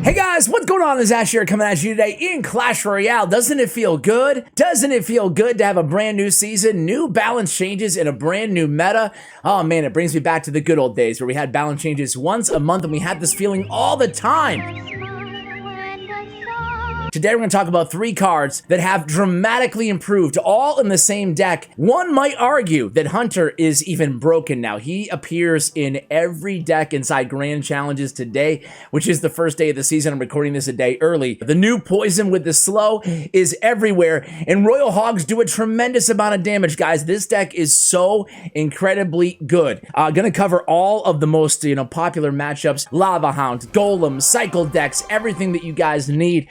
Hey guys, what's going on? This is Ash here coming at you today in Clash Royale. Doesn't it feel good? Doesn't it feel good to have a brand new season, new balance changes, and a brand new meta? Oh man, it brings me back to the good old days where we had balance changes once a month and we had this feeling all the time. Today we're going to talk about 3 cards that have dramatically improved, all in the same deck. One might argue that Hunter is even broken now. He appears in every deck inside Grand Challenges today, which is the first day of the season. I'm recording this a day early. The new poison with the slow is everywhere, and Royal Hogs do a tremendous amount of damage, guys. This deck is so incredibly good. Gonna cover all of the most, popular matchups, Lava Hound, Golem, Cycle decks, everything that you guys need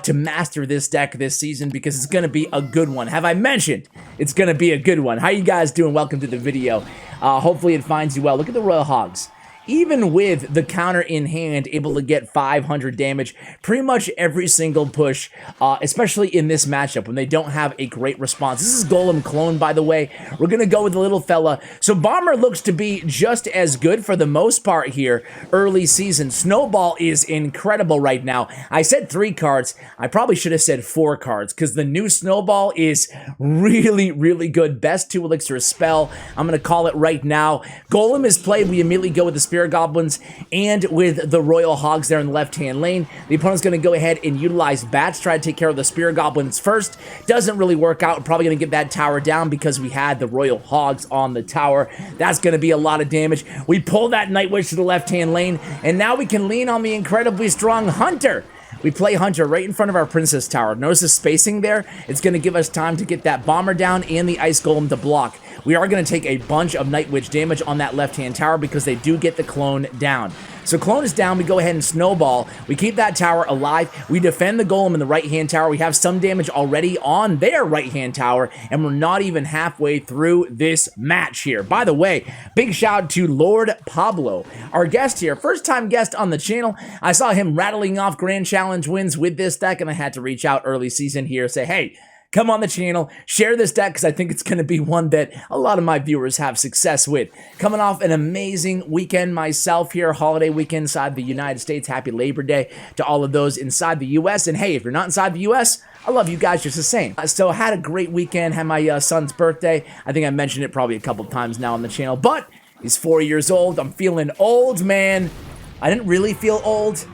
to master this deck this season, because it's gonna be a good one. Have I mentioned it's gonna be a good one? How you guys doing? Welcome to the video. Hopefully it finds you well. Look at the Royal Hogs. Even with the counter in hand, able to get 500 damage pretty much every single push, especially in this matchup when they don't have a great response. This is Golem clone, by the way. We're going to go with the little fella. So Bomber looks to be just as good for the most part here early season. Snowball is incredible right now. I said 3 cards. I probably should have said 4 cards because the new Snowball is really, really good. Best 2 elixir spell. I'm going to call it right now. Golem is played. We immediately go with the Spirit Goblins and with the Royal Hogs there in the left-hand lane. The opponent's going to go ahead and utilize Bats, try to take care of the Spirit Goblins first. Doesn't really work out. We're probably going to get that tower down because we had the Royal Hogs on the tower. That's going to be a lot of damage. We pull that Night Witch to the left-hand lane, and now we can lean on the incredibly strong Hunter. We play Hunter right in front of our Princess Tower. Notice the spacing there? It's going to give us time to get that Bomber down and the Ice Golem to block. We are going to take a bunch of Night Witch damage on that left-hand tower because they do get the clone down. So clone is down, we go ahead and snowball. We keep that tower alive. We defend the Golem in the right-hand tower. We have some damage already on their right-hand tower, and we're not even halfway through this match here. By the way, big shout out to Lord Pablo, our guest here. First-time guest on the channel. I saw him rattling off Grand Challenge wins with this deck, and I had to reach out early season here, say, hey, come on the channel, share this deck, because I think it's going to be one that a lot of my viewers have success with. Coming off an amazing weekend myself here, holiday weekend inside the United States. Happy Labor Day to all of those inside the U.S. And hey, if you're not inside the U.S., I love you guys just the same. So I had a great weekend, had my son's birthday. I think I mentioned it probably a couple times now on the channel, but he's 4 years old. I'm feeling old, man. I didn't really feel old.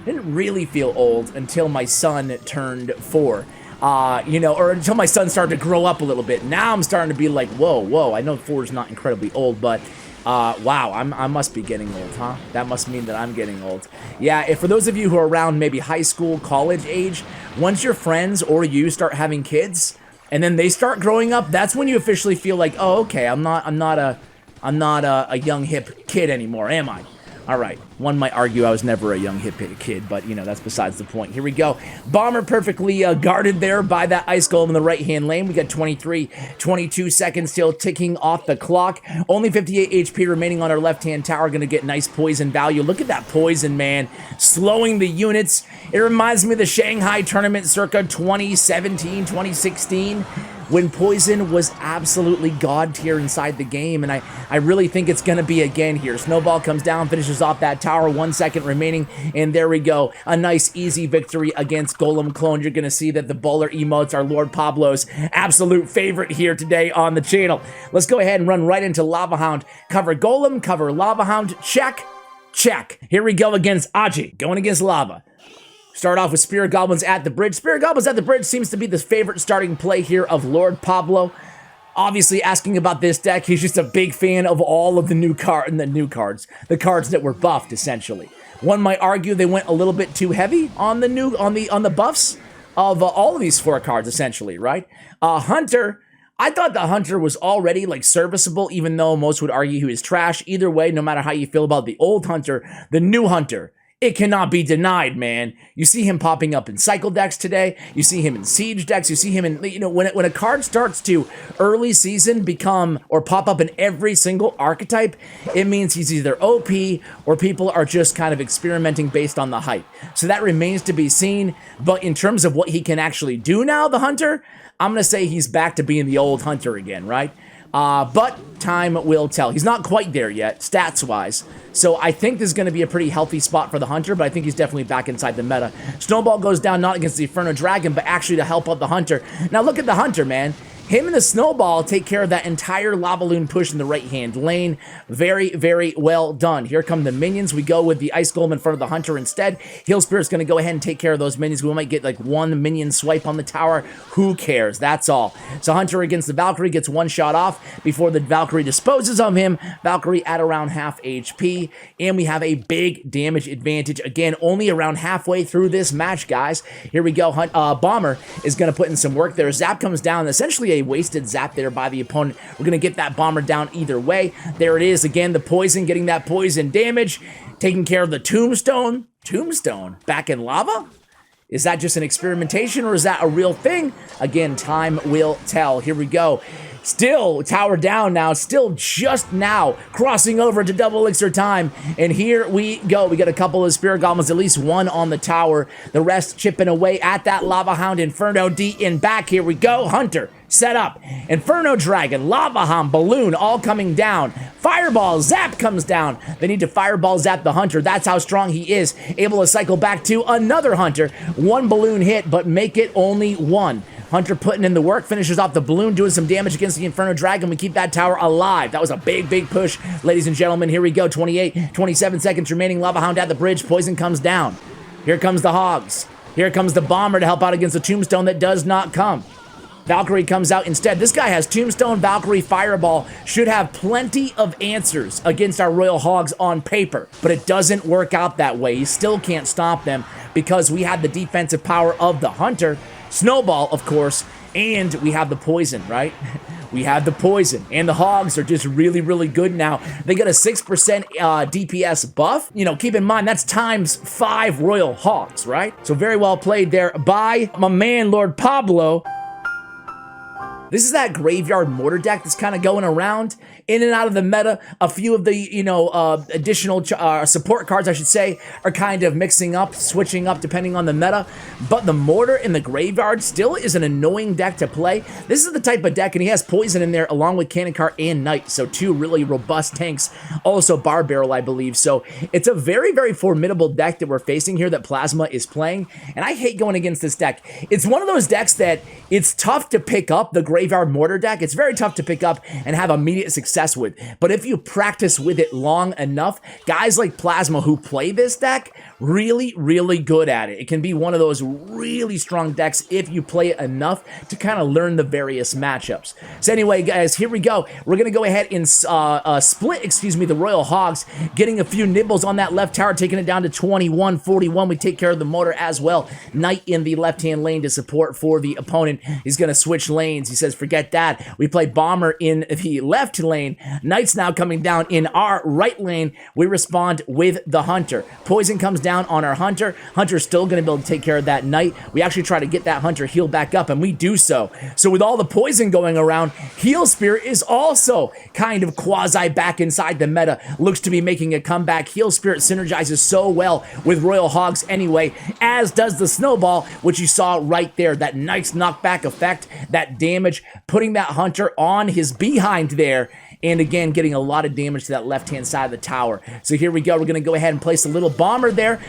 Until my son turned 4. Or until my son started to grow up a little bit. Now I'm starting to be like, whoa. I know 4 is not incredibly old, but wow, I must be getting old, huh? That must mean that I'm getting old. Yeah, if for those of you who are around maybe high school, college age, once your friends or you start having kids, and then they start growing up, that's when you officially feel like, oh, okay, I'm not a young hip kid anymore, am I? All right, one might argue I was never a young hip kid, but, that's besides the point. Here we go. Bomber perfectly guarded there by that Ice Golem in the right-hand lane. We got 22 seconds still ticking off the clock. Only 58 HP remaining on our left-hand tower. Going to get nice poison value. Look at that poison, man. Slowing the units. It reminds me of the Shanghai tournament circa 2017, 2016. When poison was absolutely god tier inside the game, and I really think it's going to be again here. Snowball comes down, finishes off that tower, 1 second remaining, and there we go. A nice, easy victory against Golem Clone. You're going to see that the bowler emotes are Lord Pablo's absolute favorite here today on the channel. Let's go ahead and run right into Lava Hound. Cover Golem, cover Lava Hound, check. Here we go against Aji, going against Lava. Start off with Spirit Goblins at the bridge. Spirit Goblins at the bridge seems to be the favorite starting play here of Lord Pablo. Obviously asking about this deck, he's just a big fan of all of the cards, the cards that were buffed essentially. One might argue they went a little bit too heavy on the buffs of all of these 4 cards essentially, right? Hunter, I thought the Hunter was already like serviceable, even though most would argue he was trash. Either way, no matter how you feel about the old Hunter, the new Hunter, it cannot be denied, man. You see him popping up in cycle decks today. You see him in siege decks. You see him in, when a card starts to early season become or pop up in every single archetype, it means he's either OP or people are just kind of experimenting based on the hype. So that remains to be seen. But in terms of what he can actually do now, the Hunter, I'm going to say he's back to being the old Hunter again, right? But time will tell. He's not quite there yet, stats-wise. So I think this is going to be a pretty healthy spot for the Hunter, but I think he's definitely back inside the meta. Snowball goes down not against the Inferno Dragon, but actually to help out the Hunter. Now look at the Hunter, man. Him and the Snowball take care of that entire Lava Loon push in the right-hand lane. Very, very well done. Here come the minions. We go with the Ice Golem in front of the Hunter instead. Heal Spirit's going to go ahead and take care of those minions. We might get like one minion swipe on the tower. Who cares? That's all. So Hunter against the Valkyrie gets one shot off before the Valkyrie disposes of him. Valkyrie at around half HP. And we have a big damage advantage. Again, only around halfway through this match, guys. Here we go. Bomber is going to put in some work there. Zap comes down. Essentially a wasted zap there by the opponent. We're going to get that Bomber down either way. There it is again, the poison, getting that poison damage, taking care of the Tombstone. Tombstone back in lava? Is that just an experimentation or is that a real thing? Again, time will tell. Here we go. Still tower down now, still just now crossing over to double elixir time. And here we go. We got a couple of Spirit Goblins, at least one on the tower. The rest chipping away at that Lava Hound. Inferno D in back. Here we go. Hunter set up. Inferno Dragon, Lava Hound, Balloon all coming down. Fireball, Zap comes down. They need to Fireball Zap the Hunter. That's how strong he is. Able to cycle back to another Hunter. One balloon hit, but make it only one. Hunter putting in the work, finishes off the balloon, doing some damage against the Inferno Dragon. We keep that tower alive. That was a big, big push, ladies and gentlemen. Here we go, 28, 27 seconds remaining. Lava Hound at the bridge. Poison comes down. Here comes the Hogs. Here comes the Bomber to help out against the Tombstone that does not come. Valkyrie comes out instead. This guy has Tombstone, Valkyrie, Fireball. Should have plenty of answers against our Royal Hogs on paper, but it doesn't work out that way. You still can't stop them because we had the defensive power of the Hunter. Snowball, of course, and we have the poison, right? We have the poison, and the Hogs are just really, really good now. They get a 6% DPS buff. You know, keep in mind, that's times 5 Royal Hogs, right? So very well played there by my man, Lord Pablo. This is that Graveyard Mortar deck that's kind of going around in and out of the meta. A few of the, you know, additional support cards, I should say, are kind of mixing up, switching up depending on the meta. But the Mortar in the Graveyard still is an annoying deck to play. This is the type of deck, and he has Poison in there along with Cannon Cart and Knight. So 2 really robust tanks. Also Bar Barrel, I believe. So it's a very, very formidable deck that we're facing here that Plasma is playing. And I hate going against this deck. It's one of those decks that it's tough to pick up, the Graveyard Mortar deck. It's very tough to pick up and have immediate success with. But if you practice with it long enough, guys like Plasma who play this deck, really, really good at it. It can be one of those really strong decks if you play it enough to kind of learn the various matchups. So anyway, guys, here we go. We're going to go ahead and split, the Royal Hogs, getting a few nibbles on that left tower, taking it down to 21-41. We take care of the Mortar as well. Knight in the left-hand lane to support for the opponent. He's going to switch lanes. He says, forget that. We play Bomber in the left lane. Knight's now coming down in our right lane. We respond with the Hunter. Poison comes down on our Hunter. Hunter's still going to be able to take care of that Knight. We actually try to get that Hunter healed back up, and we do so. So with all the poison going around, Heal Spirit is also kind of quasi back inside the meta. Looks to be making a comeback. Heal Spirit synergizes so well with Royal Hogs anyway, as does the Snowball, which you saw right there. That nice knockback effect, that damage, putting that Hunter on his behind there. And again, getting a lot of damage to that left-hand side of the tower. So here we go. We're going to go ahead and place a little Bomber there.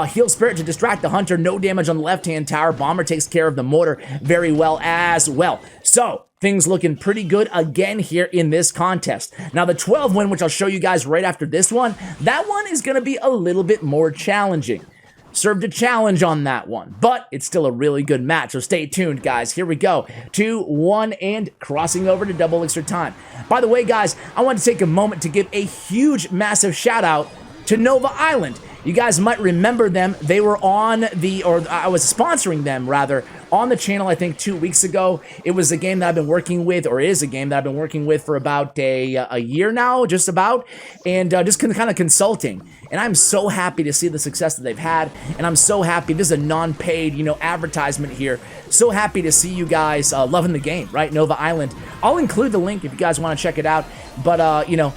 Heal Spirit to distract the Hunter. No damage on the left-hand tower. Bomber takes care of the Mortar very well as well. So things looking pretty good again here in this contest. Now the 12 win, which I'll show you guys right after this one, that one is going to be a little bit more challenging. Served a challenge on that one, but it's still a really good match, so stay tuned, guys. Here we go. 2-1 and crossing over to double elixir time. By the way, guys, I want to take a moment to give a huge, massive shout out to Nova Island. You guys might remember them. They were on the, or I was sponsoring them rather, on the channel, I think 2 weeks ago. It was a game that I've been working with, or is a game that I've been working with for about a year now, just about, and just kind of consulting. And I'm so happy to see the success that they've had, and I'm so happy. This is a non-paid, you know, advertisement here. So happy to see you guys loving the game, right? Nova Island. I'll include the link if you guys want to check it out, but, you know,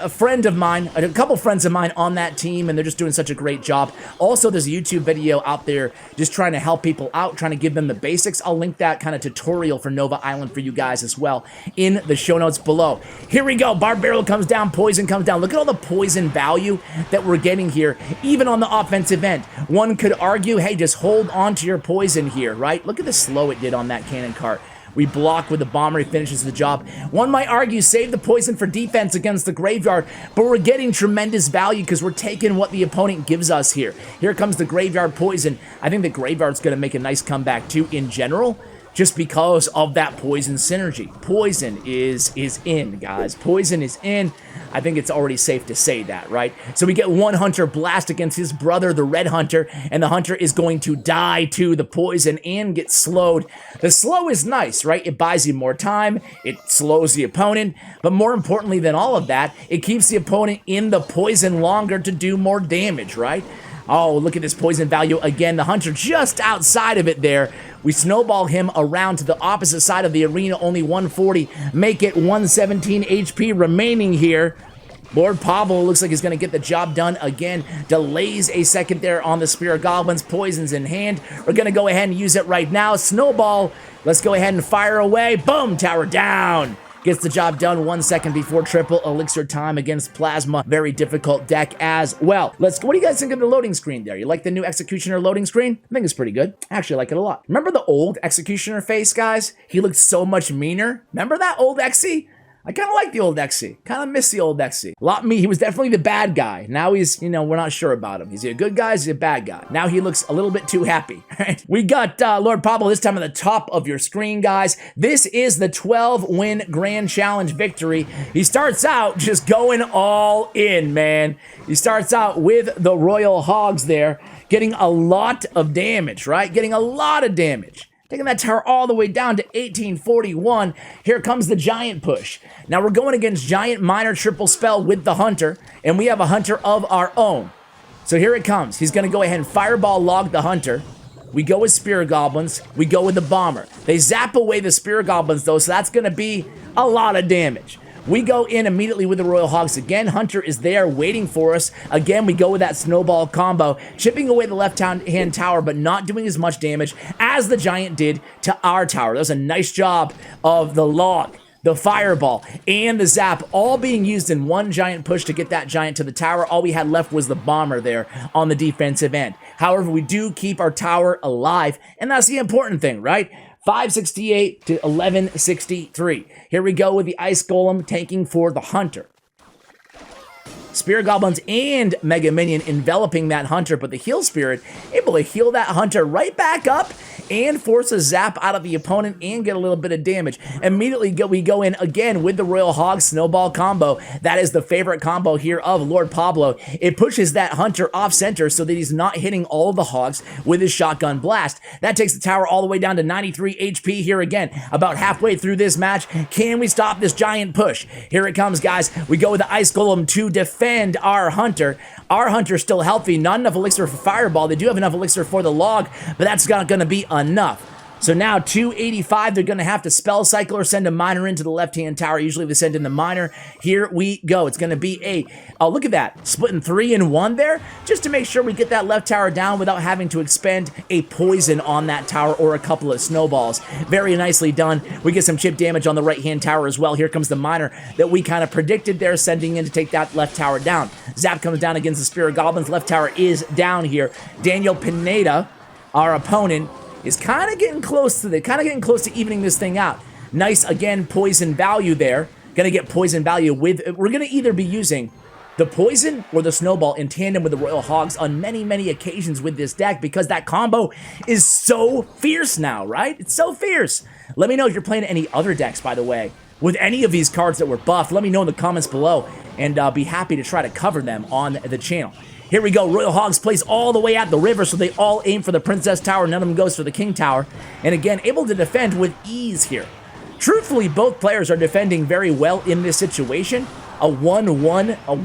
a friend of mine, a couple friends of mine on that team, and they're just doing such a great job. Also, there's a YouTube video out there just trying to help people out, trying to give them the basics. I'll link that kind of tutorial for Nova Island for you guys as well in the show notes below. Here we go. Barbarial comes down, poison comes down. Look at all the poison value that we're getting here, even on the offensive end. One could argue, hey, just hold on to your poison here, right? Look at the slow it did on that cannon cart. We block with the bomber, he finishes the job. One might argue, save the poison for defense against the graveyard, but we're getting tremendous value because we're taking what the opponent gives us here. Here comes the graveyard poison. I think the graveyard's going to make a nice comeback too in general, just because of that poison synergy. Poison is in, guys. Poison is in. I think it's already safe to say that, right? So we get one hunter blast against his brother, the red hunter, and the hunter is going to die to the poison and get slowed. The slow is nice, right? It buys you more time, it slows the opponent, but more importantly than all of that, it keeps the opponent in the poison longer to do more damage, right? Oh, look at this poison value again. The hunter just outside of it there. We snowball him around to the opposite side of the arena, only 140. Make it 117 HP remaining here. Lord Pablo looks like he's going to get the job done again. Delays a second there on the Spirit Goblins. Poison's in hand. We're going to go ahead and use it right now. Snowball. Let's go ahead and fire away. Boom, tower down. Gets the job done 1 second before triple elixir time against Plasma. Very difficult deck as well. What do you guys think of the loading screen there? You like the new Executioner loading screen? I think it's pretty good. I actually like it a lot. Remember the old Executioner face, guys? He looked so much meaner. Remember that old Exy? I kind of like the old Exy. Kind of miss the old Exy. He was definitely the bad guy. Now he's, we're not sure about him. Is he a good guy? Is he a bad guy? Now he looks a little bit too happy, right? We got Lord Pablo this time at the top of your screen, guys. This is the 12-win Grand Challenge victory. He starts out just going all in, man. He starts out with the Royal Hogs there, getting a lot of damage, right? Getting a lot of damage. Taking that tower all the way down to 1841. Here comes the giant push. Now we're going against giant minor triple spell with the hunter, and we have a hunter of our own. So here it comes. He's going to go ahead and fireball log the hunter. We go with Spirit Goblins. We go with the bomber. They zap away the Spirit Goblins though, so that's going to be a lot of damage. We go in immediately with the Royal Hogs again. Hunter is there waiting for us. Again, we go with that snowball combo, chipping away the left-hand tower, but not doing as much damage as the giant did to our tower. That was a nice job of the log, the fireball, and the zap all being used in one giant push to get that giant to the tower. All we had left was the bomber there on the defensive end. However, we do keep our tower alive, and that's the important thing, right? 568 to 1163. Here we go with the Ice Golem tanking for the Hunter. Spirit Goblins and Mega Minion enveloping that Hunter, but the Heal Spirit able to heal that Hunter right back up and force a zap out of the opponent and get a little bit of damage. Immediately we go in again with the Royal Hog Snowball combo. That is the favorite combo here of Lord Pablo. It pushes that Hunter off center so that he's not hitting all of the Hogs with his shotgun blast. That takes the tower all the way down to 93 HP here again. About halfway through this match, can we stop this giant push? Here it comes, guys. We go with the Ice Golem to defend our Hunter. Our Hunter's still healthy. Not enough elixir for Fireball. They do have enough elixir for the log, but that's not going to be enough. So now 285, they're going to have to spell cycle or send a miner into the left-hand tower. Usually they send in the miner. Here we go. It's going to be oh, look at that. Splitting 3 and 1 there, just to make sure we get that left tower down without having to expend a poison on that tower or a couple of snowballs. Very nicely done. We get some chip damage on the right-hand tower as well. Here comes the miner that we kind of predicted there, sending in to take that left tower down. Zap comes down against the Spirit Goblins. Left tower is down here. Daniel Pineda, our opponent, is kind of getting close to evening this thing out. Nice, again, poison value there. Gonna get poison value with, we're gonna either be using the poison or the snowball in tandem with the Royal Hogs on many, many occasions with this deck because that combo is so fierce now, right? It's so fierce. Let me know if you're playing any other decks, by the way, with any of these cards that were buffed. Let me know in the comments below, and I'll be happy to try to cover them on the channel. Here we go. Royal Hogs plays all the way at the river, so they all aim for the Princess Tower. None of them goes for the King Tower. And again, able to defend with ease here. Truthfully, both players are defending very well in this situation. A 1-1, a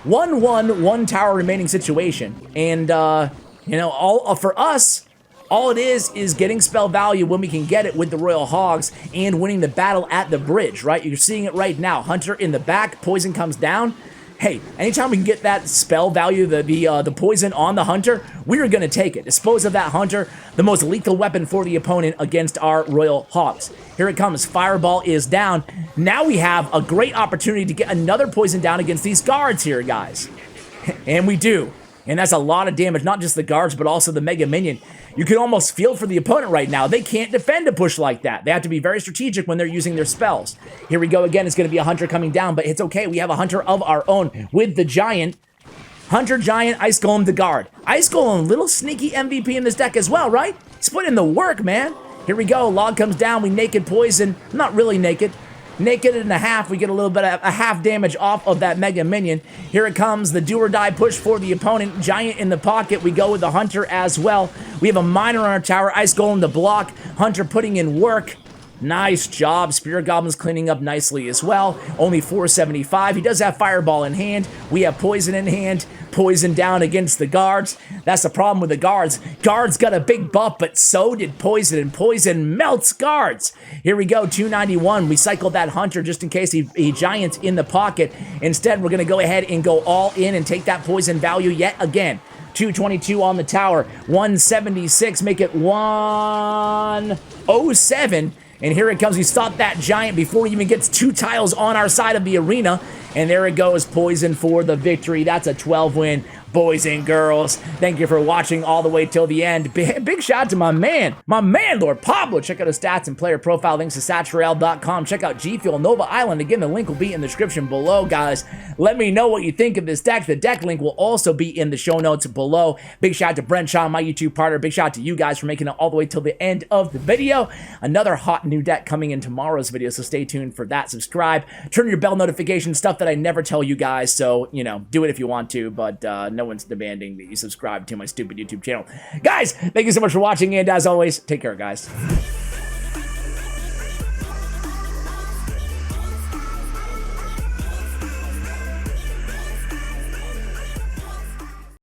1-1, 1 tower remaining situation. And, for us, All it is getting spell value when we can get it with the Royal Hogs and winning the battle at the bridge, right? You're seeing it right now. Hunter in the back, poison comes down. Hey, anytime we can get that spell value, the poison on the Hunter, we're going to take it. Dispose of that Hunter, the most lethal weapon for the opponent against our Royal Hogs. Here it comes. Fireball is down. Now we have a great opportunity to get another poison down against these guards here, guys. And we do. And that's a lot of damage, not just the guards, but also the Mega Minion. You can almost feel for the opponent right now. They can't defend a push like that. They have to be very strategic when they're using their spells. Here we go again. It's going to be a Hunter coming down, but it's okay. We have a Hunter of our own with the Giant. Hunter, Giant, Ice Golem, the guard. Ice Golem, little sneaky MVP in this deck as well, right? He's put in the work, man. Here we go. Log comes down. We naked poison. Not really naked. Naked and a half, we get a little bit of a half damage off of that Mega Minion. Here it comes, the do or die push for the opponent. Giant in the pocket, we go with the Hunter as well. We have a Miner on our tower, Ice Golem to block. Hunter putting in work. Nice job. Spirit Goblin's cleaning up nicely as well. Only 475. He does have Fireball in hand. We have Poison in hand. Poison down against the guards. That's the problem with the guards. Guards got a big buff, but so did Poison, and Poison melts guards. Here we go, 291. We cycled that Hunter just in case he Giants in the pocket. Instead, we're going to go ahead and go all in and take that Poison value yet again. 222 on the tower. 176. Make it 107. And here it comes. We stop that Giant before he even gets 2 tiles on our side of the arena. And there it goes. Poison for the victory. That's a 12 win. Boys and girls, thank you for watching all the way till the end. Big shout out to my man, Lord Pablo. Check out his stats and player profile. Links to SatsRoyale.com. Check out GFUEL Nova Island. Again, the link will be in the description below, guys. Let me know what you think of this deck. The deck link will also be in the show notes below. Big shout out to Bren Chong, my YouTube partner. Big shout out to you guys for making it all the way till the end of the video. Another hot new deck coming in tomorrow's video, so stay tuned for that. Subscribe, turn your bell notifications, stuff that I never tell you guys, so, you know, do it if you want to, but no one's demanding that you subscribe to my stupid YouTube channel. Guys, thank you so much for watching, and as always, take care, guys.